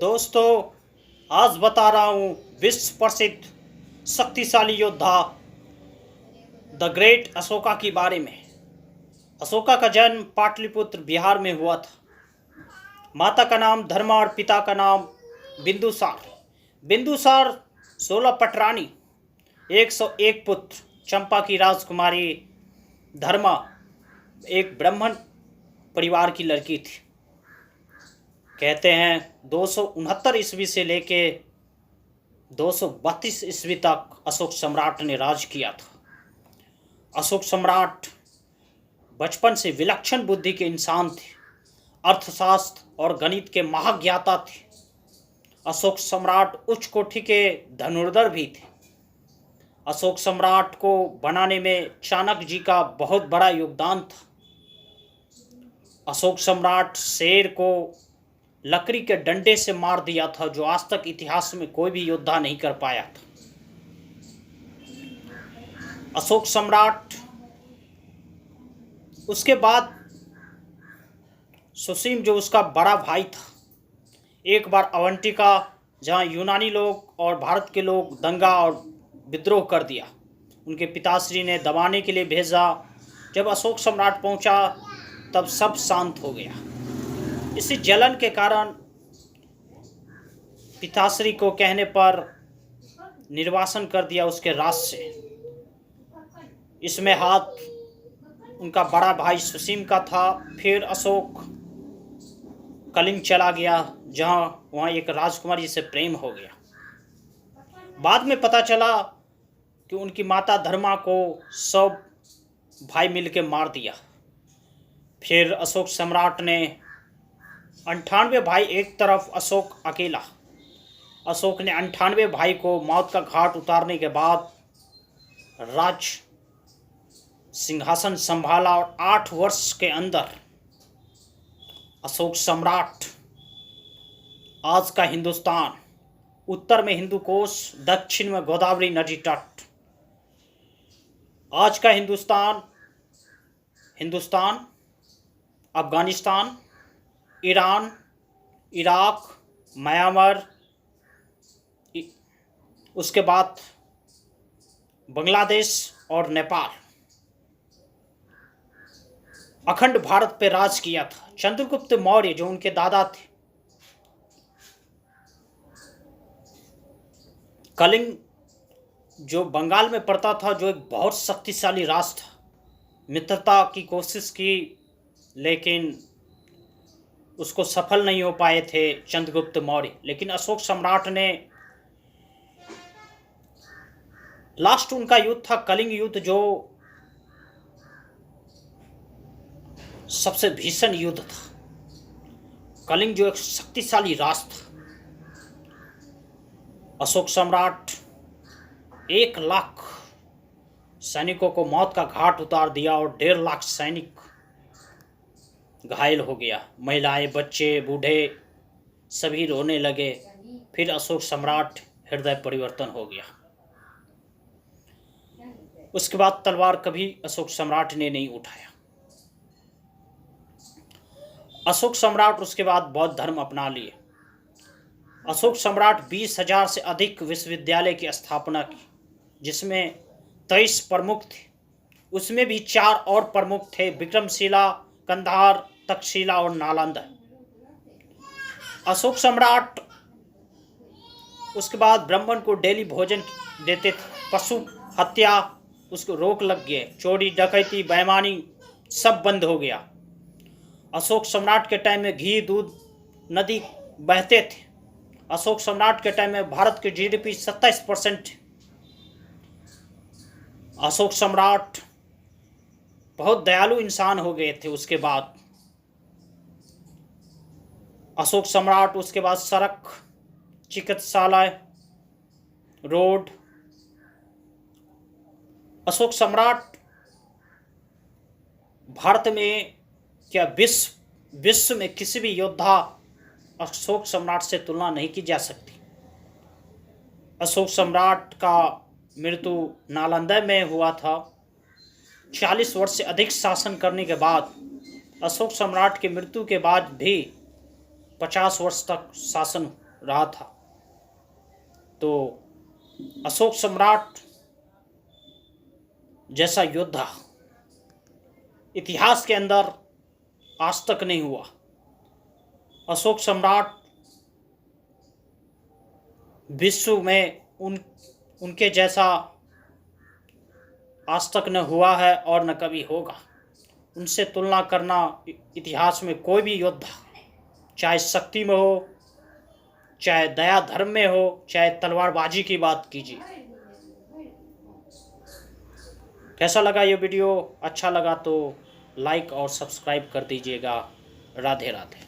दोस्तों, आज बता रहा हूँ विश्व प्रसिद्ध शक्तिशाली योद्धा द ग्रेट अशोका के बारे में। अशोका का जन्म पाटलिपुत्र बिहार में हुआ था। माता का नाम धर्मा और पिता का नाम बिंदुसार। बिंदुसार 16 पटरानी, 101 पुत्र। चंपा की राजकुमारी धर्मा एक ब्राह्मण परिवार की लड़की थी। कहते हैं 269 ईस्वी से लेके 232 ईस्वी तक अशोक सम्राट ने राज किया था। अशोक सम्राट बचपन से विलक्षण बुद्धि के इंसान थे। अर्थशास्त्र और गणित के महाज्ञाता थे। अशोक सम्राट उच्च कोटि के धनुर्धर भी थे। अशोक सम्राट को बनाने में चाणक्य जी का बहुत बड़ा योगदान था। अशोक सम्राट शेर को लकड़ी के डंडे से मार दिया था, जो आज तक इतिहास में कोई भी योद्धा नहीं कर पाया था। अशोक सम्राट उसके बाद सुसीम जो उसका बड़ा भाई था, एक बार अवंतिका जहाँ यूनानी लोग और भारत के लोग दंगा और विद्रोह कर दिया, उनके पिताश्री ने दबाने के लिए भेजा। जब अशोक सम्राट पहुंचा तब सब शांत हो गया। इसी जलन के कारण पिताश्री को कहने पर निर्वासन कर दिया उसके राज से। इसमें हाथ उनका बड़ा भाई सुसीम का था। फिर अशोक कलिंग चला गया, जहाँ वहाँ एक राजकुमारी से प्रेम हो गया। बाद में पता चला कि उनकी माता धर्मा को सब भाई मिलके मार दिया। फिर अशोक सम्राट ने 98 भाई एक तरफ, अशोक अकेला। अशोक ने 98 भाई को मौत का घाट उतारने के बाद राज सिंहासन संभाला और 8 वर्ष के अंदर अशोक सम्राट आज का हिंदुस्तान, उत्तर में हिंदू कोश, दक्षिण में गोदावरी नदी तट, आज का Hindustan, Afghanistan, Iran, Iraq, Myanmar, उसके बाद बांग्लादेश और नेपाल, अखंड भारत पे राज किया था। चंद्रगुप्त मौर्य जो उनके दादा थे, कलिंग जो बंगाल में पड़ता था, जो एक बहुत शक्तिशाली राज था। मित्रता की कोशिश की लेकिन उसको सफल नहीं हो पाए थे चंद्रगुप्त मौर्य। लेकिन अशोक सम्राट ने लास्ट उनका युद्ध था कलिंग युद्ध, जो सबसे भीषण युद्ध था। कलिंग जो एक शक्तिशाली राज था। अशोक सम्राट 1 लाख सैनिकों को मौत का घाट उतार दिया और 1.5 लाख सैनिक घायल हो गया। महिलाएं, बच्चे, बूढ़े सभी रोने लगे। फिर अशोक सम्राट हृदय परिवर्तन हो गया। उसके बाद तलवार कभी अशोक सम्राट ने नहीं उठाया। अशोक सम्राट उसके बाद बौद्ध धर्म अपना लिए। अशोक सम्राट 20,000 से अधिक विश्वविद्यालय की स्थापना की, जिसमें 23 प्रमुख थे। उसमें भी 4 और प्रमुख थे, विक्रमशिला, कंधार, तक्षशिला और नालंदा। अशोक सम्राट उसके बाद ब्राह्मण को डेली भोजन देते थे। पशु हत्या उसको रोक लग गए। चोरी, डकैती, बेईमानी सब बंद हो गया। अशोक सम्राट के टाइम में घी, दूध, नदी बहते थे। अशोक सम्राट के टाइम में भारत की जीडीपी 27% थी। अशोक सम्राट बहुत दयालु इंसान हो गए थे। उसके बाद अशोक सम्राट उसके बाद सड़क, चिकित्सालय, रोड। अशोक सम्राट भारत में क्या विश्व में किसी भी योद्धा अशोक सम्राट से तुलना नहीं की जा सकती। अशोक सम्राट का मृत्यु नालंदा में हुआ था। 40 वर्ष से अधिक शासन करने के बाद अशोक सम्राट की मृत्यु के बाद भी 50 वर्ष तक शासन रहा था। तो अशोक सम्राट जैसा योद्धा इतिहास के अंदर आज तक नहीं हुआ। अशोक सम्राट विश्व में उनके जैसा आज तक न हुआ है और न कभी होगा। उनसे तुलना करना इतिहास में कोई भी योद्धा, चाहे शक्ति में हो, चाहे दया धर्म में हो, चाहे तलवारबाजी की बात कीजिए। कैसा लगा ये वीडियो? अच्छा लगा तो लाइक और सब्सक्राइब कर दीजिएगा। राधे राधे।